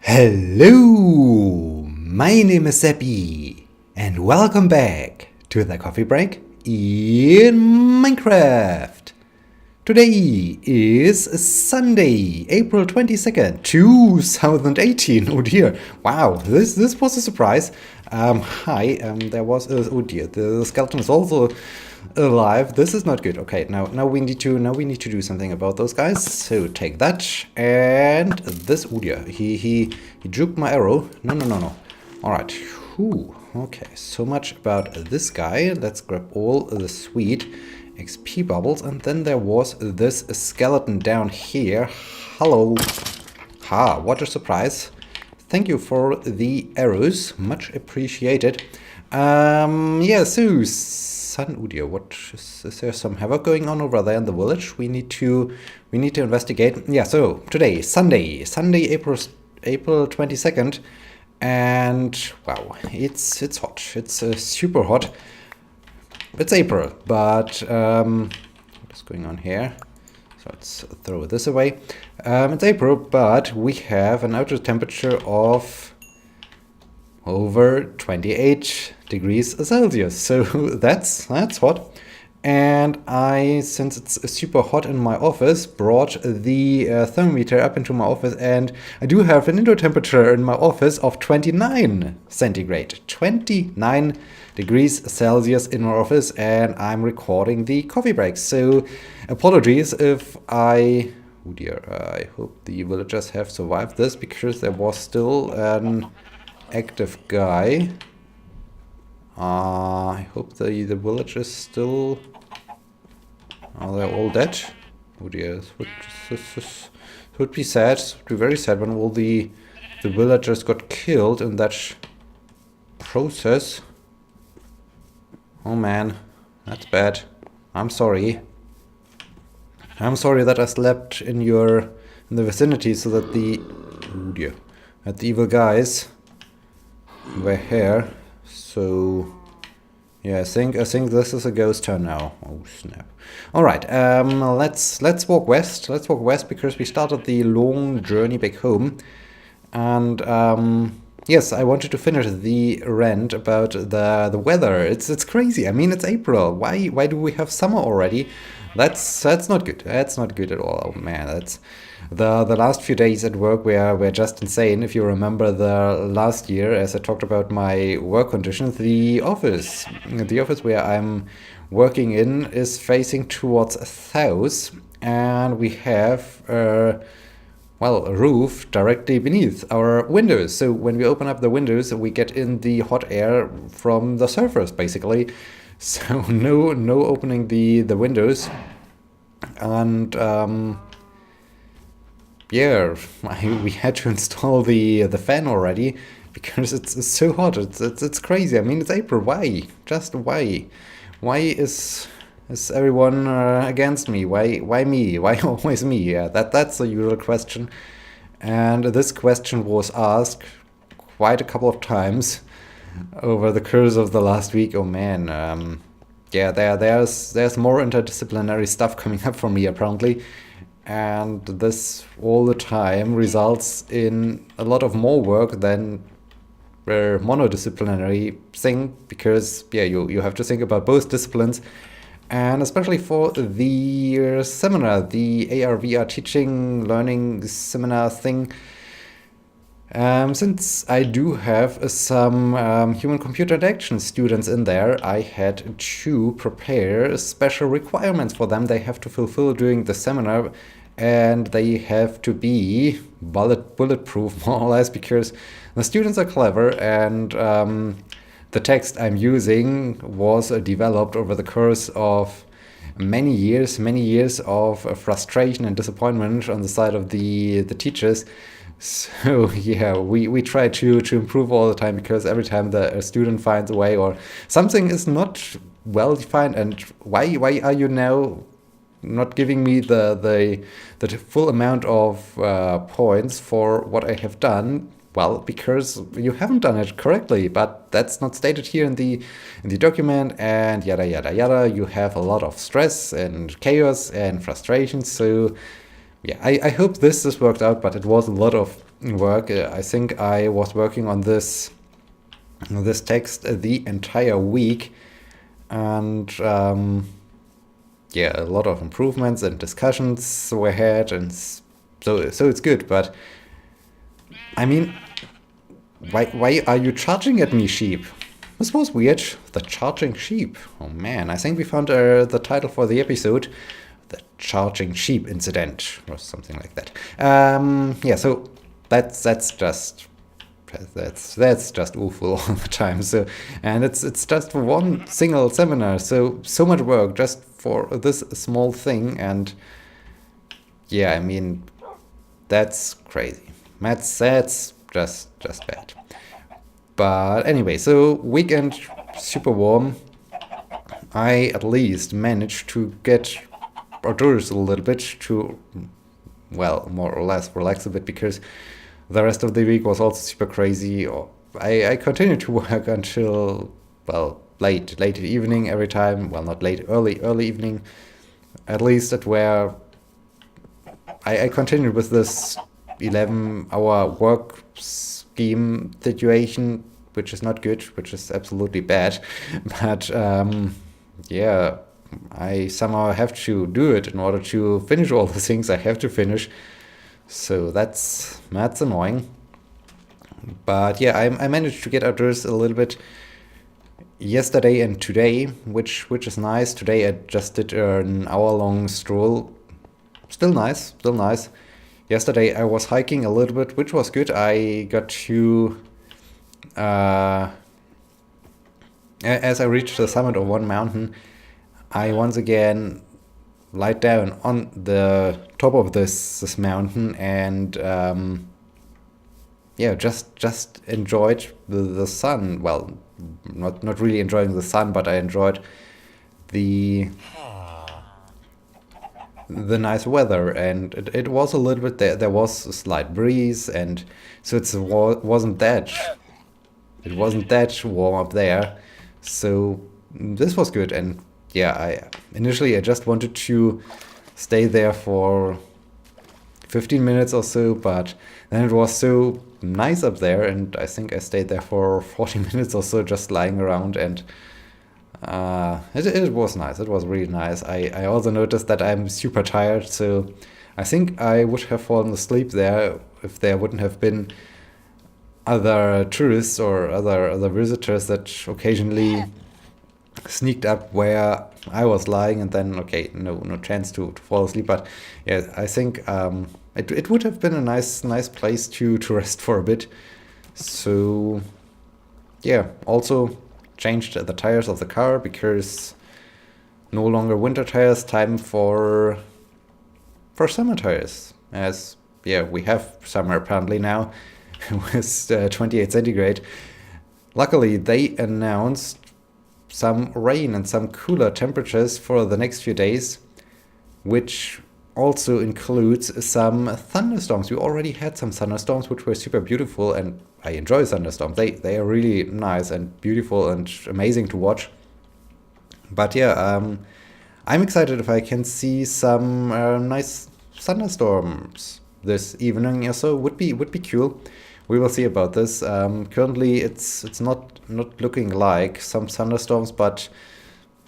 Hello, my name is Sebbi, and welcome back to the coffee break in Minecraft. Today is Sunday, April 22nd, 2018. Oh dear, wow, this was a surprise. Hi, there was, oh dear, the skeleton is also alive. This is not good. Okay, now we need to do something about those guys. So take that and this. Oh dear, he juked my arrow. No. All right. Whew. Okay, so much about this guy. Let's grab all the sweet XP bubbles, and then there was this skeleton down here. Hello. Ha! What a surprise. Thank you for the arrows, much appreciated. Yeah, so sun. Oh dear, what is there? Some havoc going on over there in the village. We need to investigate. Yeah, so today, Sunday, April 22nd, and wow, it's hot. It's super hot. It's April, but what's going on here? So let's throw this away. It's April, but we have an outer temperature of over 28 degrees Celsius. So that's hot. And I, since it's super hot in my office, brought the thermometer up into my office, and I do have an indoor temperature in my office of 29 centigrade. 29 degrees Celsius in my office, and I'm recording the coffee break. So apologies if I... Oh dear, I hope the villagers have survived this, because there was still an active guy. I hope the villagers still... Are they all dead? Oh dear, this would be sad. It would be very sad when all the villagers got killed in that process. Oh man, that's bad. I'm sorry. I'm sorry that I slept in the vicinity so that that the evil guys were here. So yeah, I think this is a ghost town now. Oh snap! All right, let's walk west. Let's walk west because we started the long journey back home, and yes, I wanted to finish the rant about the weather. It's crazy. I mean, it's April. Why do we have summer already? That's not good. That's not good at all. Oh man, that's the last few days at work were just insane. If you remember the last year, as I talked about my work conditions, the office where I'm working in is facing towards south, and we have well, a roof directly beneath our windows. So when we open up the windows, we get in the hot air from the surface, basically. So no opening the windows. And yeah, we had to install the fan already because it's so hot. It's crazy. I mean, it's April. Why? Just why? Why is everyone against me? Why me? Why always me? Yeah, that's the usual question. And this question was asked quite a couple of times over the course of the last week. Oh man, yeah, there's more interdisciplinary stuff coming up for me apparently, and this all the time results in a lot of more work than a monodisciplinary thing, because yeah, you have to think about both disciplines. And especially for the seminar, the AR/VR teaching learning seminar thing, since I do have some human-computer interaction students in there, I had to prepare special requirements for them they have to fulfill during the seminar, and they have to be bulletproof, more or less, because the students are clever, and the text I'm using was developed over the course of many years of frustration and disappointment on the side of the teachers. So yeah, we try to improve all the time, because every time a student finds a way or something is not well defined, and why are you now not giving me the full amount of points for what I have done? Well, because you haven't done it correctly, but that's not stated here in the document, and yada. You have a lot of stress and chaos and frustration, so yeah, I hope this worked out, but it was a lot of work. I think I was working on this text the entire week, and yeah, a lot of improvements and discussions were had, and so it's good. But I mean, why are you charging at me, sheep? This was weird. The charging sheep. Oh man, I think we found the title for the episode. The charging sheep incident, or something like that. Yeah, so that's just awful all the time. So, and it's just for one single seminar. So much work just for this small thing, and yeah, I mean, that's crazy. That's just bad. But anyway, so weekend super warm. I at least managed to get outdoors a little bit to, well, more or less relax a bit, because the rest of the week was also super crazy. I continued to work until, well, late evening every time. Well, not late, early evening. At least at where I continued with this 11-hour work scheme situation, which is not good, which is absolutely bad. But yeah, I somehow have to do it in order to finish all the things I have to finish. So that's annoying. But yeah, I managed to get outdoors a little bit yesterday and today, which is nice. Today I just did an hour-long stroll. Still nice. Yesterday I was hiking a little bit, which was good. I got to as I reached the summit of one mountain, I once again lied down on the top of this mountain, and yeah, just enjoyed the sun. Well, not really enjoying the sun, but I enjoyed the nice weather, and it was a little bit there was a slight breeze, and so wasn't that warm up there. So this was good. And yeah, I initially just wanted to stay there for 15 minutes or so, but then it was so nice up there, and I think I stayed there for 40 minutes or so, just lying around, and it was nice. It was really nice. I also noticed that I'm super tired, so I think I would have fallen asleep there if there wouldn't have been other tourists or other visitors that occasionally sneaked up where I was lying, and then okay, no chance to fall asleep. But yeah, I think it would have been a nice place to rest for a bit. So yeah, also changed the tires of the car, because no longer winter tires, time for summer tires, as yeah, we have summer apparently now with 28 centigrade. Luckily they announced some rain and some cooler temperatures for the next few days, which also includes some thunderstorms. We already had some thunderstorms, which were super beautiful, and I enjoy thunderstorms. They are really nice and beautiful and amazing to watch. But yeah, I'm excited if I can see some nice thunderstorms this evening or so. Would be cool. We will see about this. Currently, it's not looking like some thunderstorms, but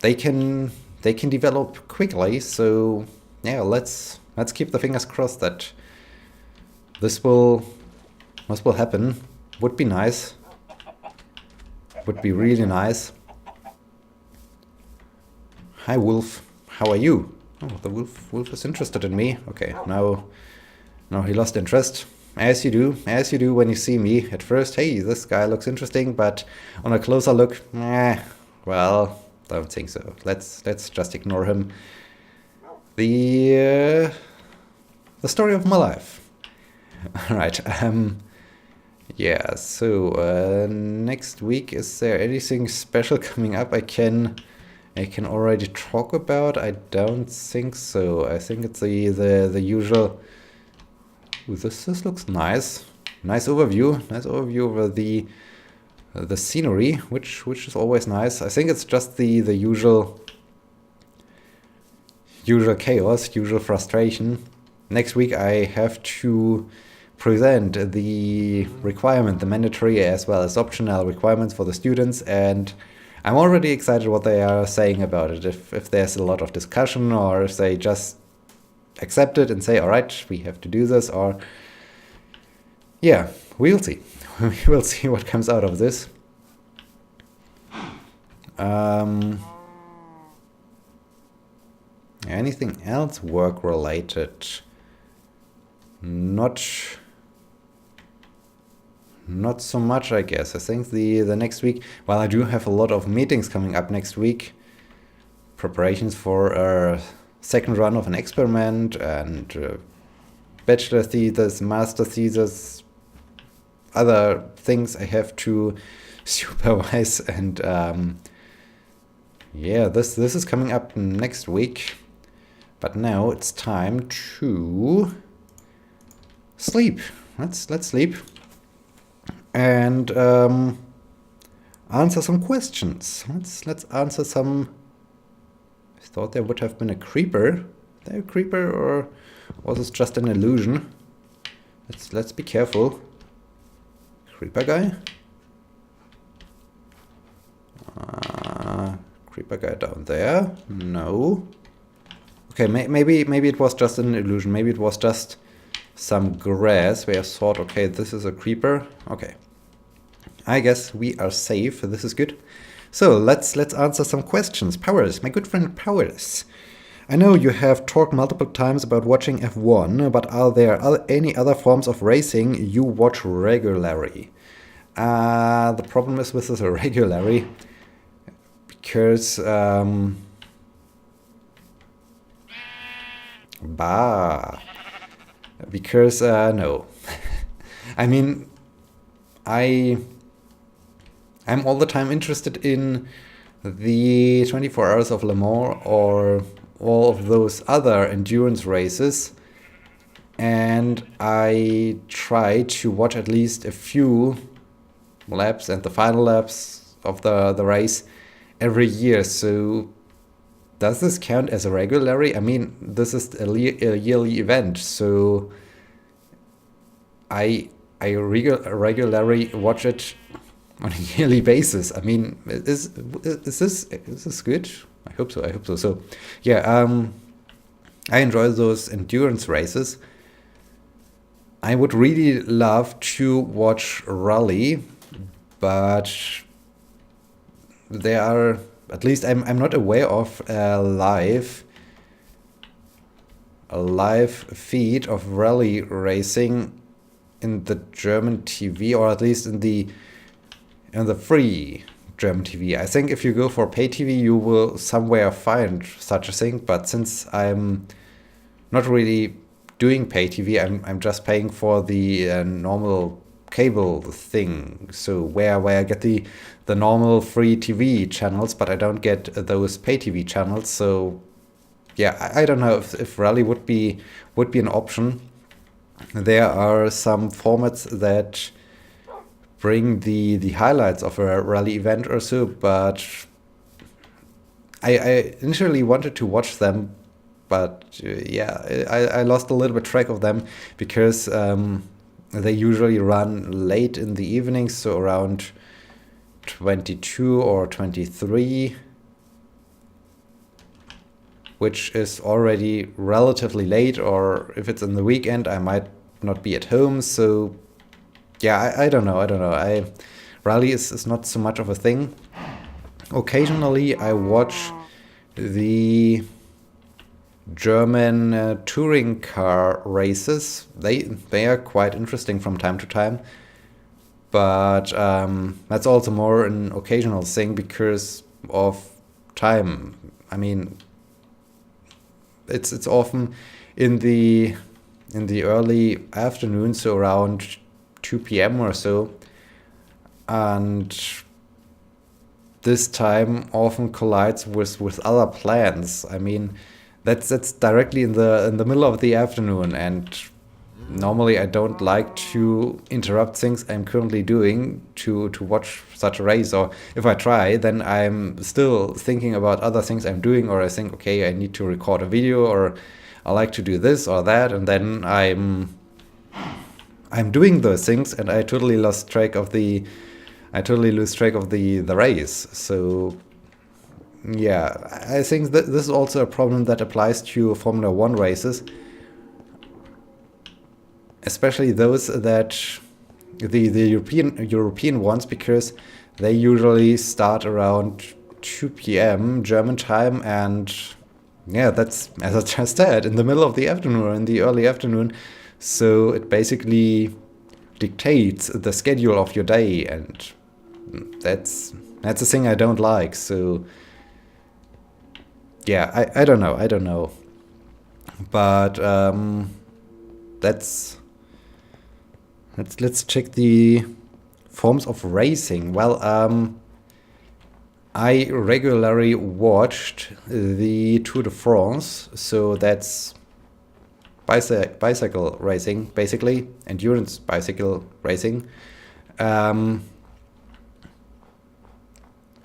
they can develop quickly. So yeah, let's keep the fingers crossed that this will happen. Would be nice. Would be really nice. Hi, Wolf. How are you? Oh, the wolf is interested in me. Okay, now he lost interest. As you do when you see me. At first, hey, this guy looks interesting, but on a closer look, well, don't think so. Let's just ignore him. The story of my life. All right. Yeah. So next week, is there anything special coming up I can already talk about? I don't think so. I think it's the usual. Ooh, this looks nice. Nice overview over the scenery, which is always nice. I think it's just the usual chaos, usual frustration. next week I have to present the requirement, the mandatory as well as optional requirements for the students, and I'm already excited what they are saying about it. If there's a lot of discussion, or if they just accept it and say, all right, we have to do this, or yeah, we'll see. We will see what comes out of this. Anything else work related? Not so much, I guess. I think the next week, while I do have a lot of meetings coming up next week, preparations for a second run of an experiment and bachelor thesis, master thesis, other things I have to supervise, and yeah, this is coming up next week. But now it's time to sleep. Let's sleep and answer some questions. Let's answer some. I thought there would have been a creeper. Is there a creeper, or was this just an illusion? Let's be careful. Creeper guy. Creeper guy down there. No. Okay, maybe it was just an illusion. Maybe it was just some grass where I thought, okay, this is a creeper. Okay. I guess we are safe. This is good. So let's answer some questions. Powers, my good friend Powers. I know you have talked multiple times about watching F1, but are there any other forms of racing you watch regularly? The problem is with this regularly, because no. I mean, I'm all the time interested in the 24 Hours of Le Mans or all of those other endurance races, and I try to watch at least a few laps and the final laps of the race every year. So does this count as a regularly? I mean, this is a yearly event, so I regularly watch it on a yearly basis. I mean, is this good? I hope so. So yeah, I enjoy those endurance races. I would really love to watch rally, but there are, at least I'm not aware of a live feed of rally racing in the German TV, or at least in the free German TV. I think if you go for pay TV, you will somewhere find such a thing. But since I'm not really doing pay TV, I'm just paying for the normal cable thing. So where I get the normal free TV channels, but I don't get those pay TV channels. So yeah, I don't know if rally would be an option. There are some formats that bring the highlights of a rally event or so, but I initially wanted to watch them, but yeah, I lost a little bit track of them because they usually run late in the evening, so around 22 or 23, which is already relatively late, or if it's in the weekend, I might not be at home. So yeah, I don't know. Rally is not so much of a thing. Occasionally I watch the German touring car races. They are quite interesting from time to time, but that's also more an occasional thing because of time. I mean, it's often in the early afternoon, so around 2 p.m. or so, and this time often collides with other plans. I mean, that's directly in the middle of the afternoon, and normally I don't like to interrupt things I'm currently doing to watch such a race, or if I try, then I'm still thinking about other things I'm doing, or I think, okay, I need to record a video, or I like to do this or that, and then I'm doing those things, and I totally lost track of the race. So yeah, I think that this is also a problem that applies to Formula One races, especially those that the European ones, because they usually start around 2 p.m. German time, and yeah, that's, as I just said, in the middle of the afternoon or in the early afternoon. So it basically dictates the schedule of your day, and that's a thing I don't like. So yeah, I don't know, but let's check the forms of racing. Well, I regularly watched the Tour de France, so that's bicycle racing, basically, endurance bicycle racing. I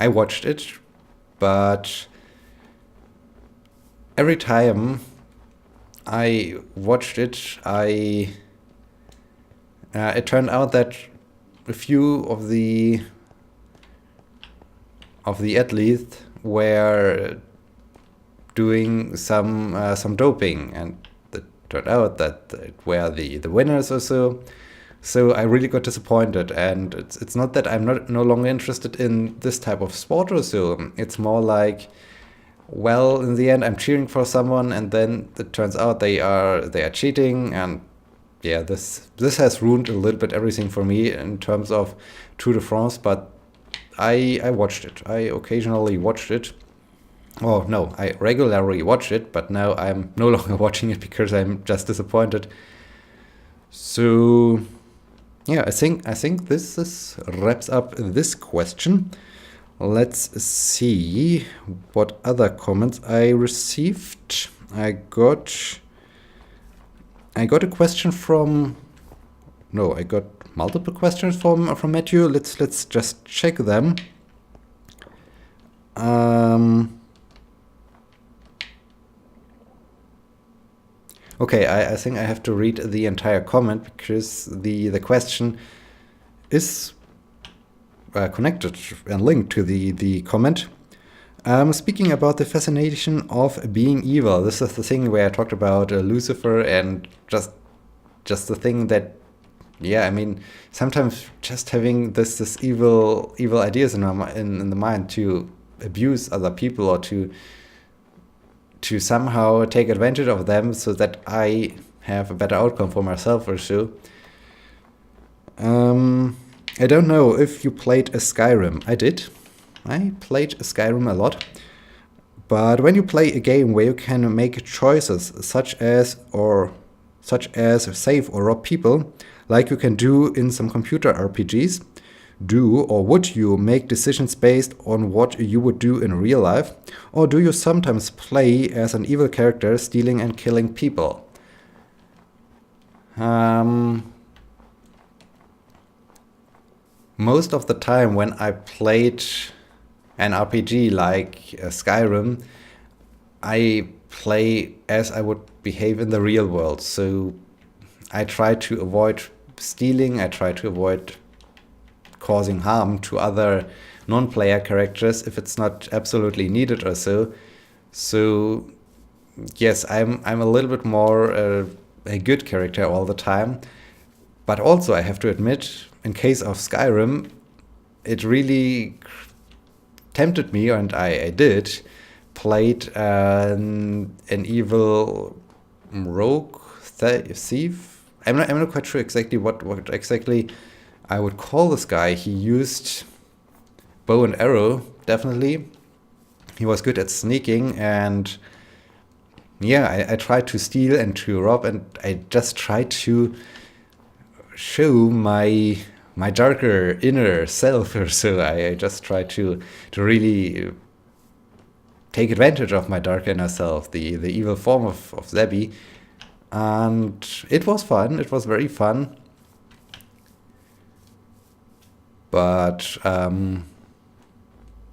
watched it, but every time I watched it, it turned out that a few of the athletes were doing some doping, and it turned out that it were the winners or so. So I really got disappointed, and it's not that I'm no longer interested in this type of sport or so. It's more like, well, in the end, I'm cheering for someone, and then it turns out they are cheating, and yeah, this has ruined a little bit everything for me in terms of Tour de France. But I watched it. I occasionally watched it. Oh no, I regularly watched it, but now I'm no longer watching it because I'm just disappointed. So yeah, I think this wraps up this question. Let's see what other comments I received. I got a question from... No, I got multiple questions from Matthew. Let's just check them. Okay, I think I have to read the entire comment because the question is connected and linked to the comment. Speaking about the fascination of being evil, this is the thing where I talked about Lucifer, and just the thing that, yeah, I mean, sometimes just having this evil ideas in the mind to abuse other people, or to somehow take advantage of them so that I have a better outcome for myself or so. I don't know if you played a Skyrim. I did. I played a Skyrim a lot. But when you play a game where you can make choices such as save or rob people, like you can do in some computer RPGs, would you make decisions based on what you would do in real life? Or do you sometimes play as an evil character stealing and killing people? Most of the time when I played an RPG like Skyrim, I play as I would behave in the real world. So I try to avoid stealing, I try to avoid causing harm to other non-player characters if it's not absolutely needed or so. So yes, I'm a little bit more a good character all the time. But also I have to admit, in case of Skyrim, it really tempted me, and I did played an evil rogue thief. I'm not quite sure exactly what exactly I would call this guy. He used bow and arrow, definitely. He was good at sneaking, and yeah, I tried to steal and to rob, and I just tried to show my darker inner self or so. I just tried to really take advantage of my dark inner self, the evil form of Sebbi. And it was fun. It was very fun. But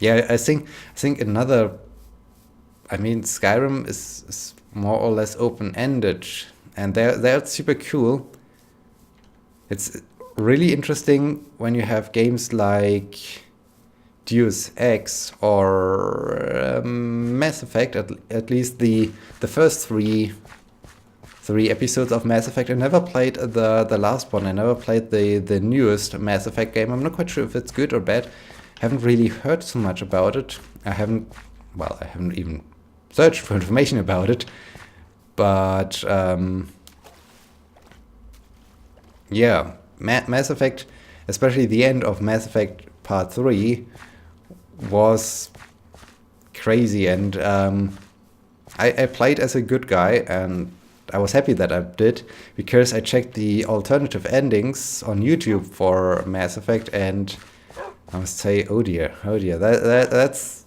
yeah, I think another... I mean, Skyrim is more or less open-ended, and they're super cool. It's really interesting when you have games like Deus Ex or Mass Effect. At least the first three episodes of Mass Effect. I never played the last one. I never played the newest Mass Effect game. I'm not quite sure if it's good or bad. Haven't really heard so much about it. I haven't even searched for information about it. But yeah, Mass Effect, especially the end of Mass Effect Part 3, was crazy, and I played as a good guy, and I was happy that I did, because I checked the alternative endings on YouTube for Mass Effect, and I must say, oh dear, that's,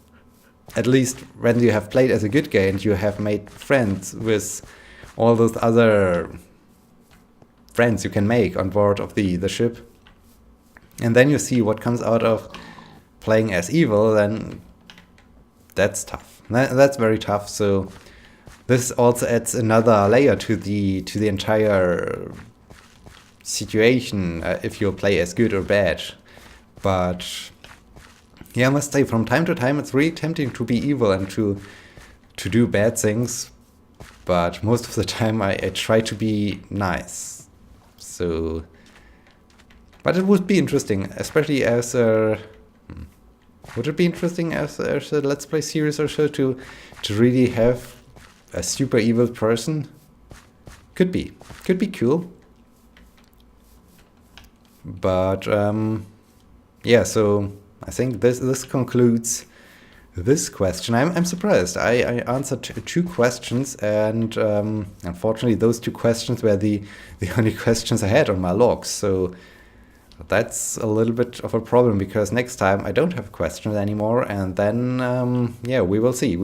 at least when you have played as a good guy and you have made friends with all those other friends you can make on board of the ship, and then you see what comes out of playing as evil, then that's tough. That's very tough. So this also adds another layer to the entire situation, if you play as good or bad. But yeah, I must say, from time to time it's really tempting to be evil and to do bad things, but most of the time I try to be nice. So, but it would be interesting, especially as a would it be interesting as a Let's Play series or so to really have a super evil person? Could be cool. But yeah, so I think this concludes this question. I'm surprised. I answered two questions, and unfortunately those two questions were the only questions I had on my logs. So that's a little bit of a problem, because next time I don't have questions anymore, and then yeah, we will see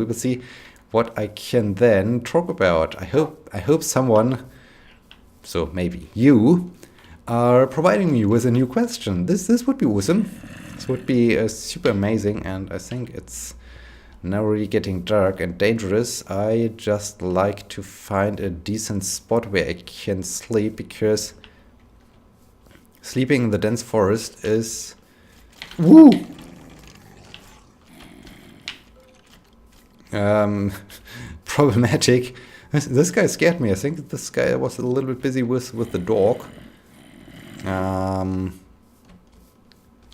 what I can then talk about. I hope someone, so maybe you, are providing me with a new question. This would be awesome. This would be super amazing, and I think it's now really getting dark and dangerous. I just like to find a decent spot where I can sleep, because sleeping in the dense forest is woo problematic. This guy scared me. I think this guy was a little bit busy with the dog.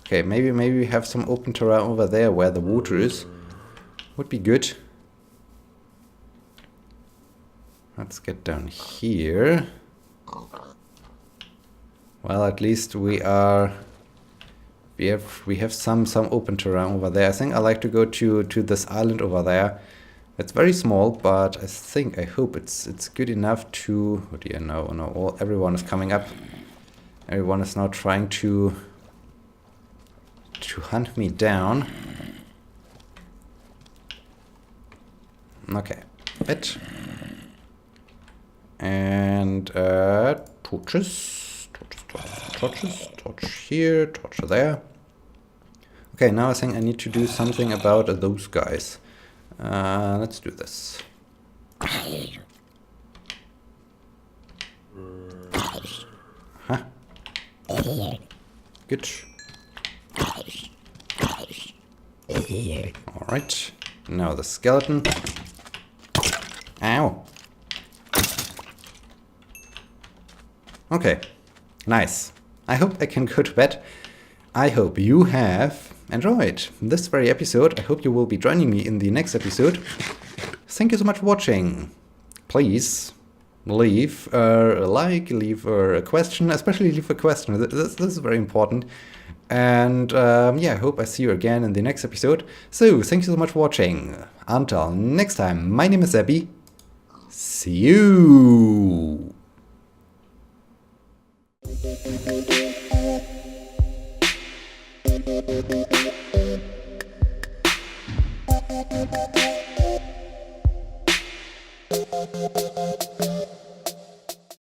Okay, maybe we have some open terrain over there where the water is. Would be good. Let's get down here. Well, at least we have some open terrain over there. I think I like to go to this island over there. It's very small, but I hope it's good enough to. Oh dear, no! Everyone is coming up. Everyone is now trying to hunt me down. Okay, bit and torches, torch here, torch there. Okay, now I think I need to do something about those guys. Let's do this. Huh? Good. Alright, now the skeleton. Ow. Okay, nice. I hope I can go to bed. I hope you have enjoyed this very episode. I hope you will be joining me in the next episode. Thank you so much for watching. Please leave a like, leave a question, especially leave a question. This is very important. And yeah, I hope I see you again in the next episode. So, thank you so much for watching. Until next time, my name is Sebbi. See you!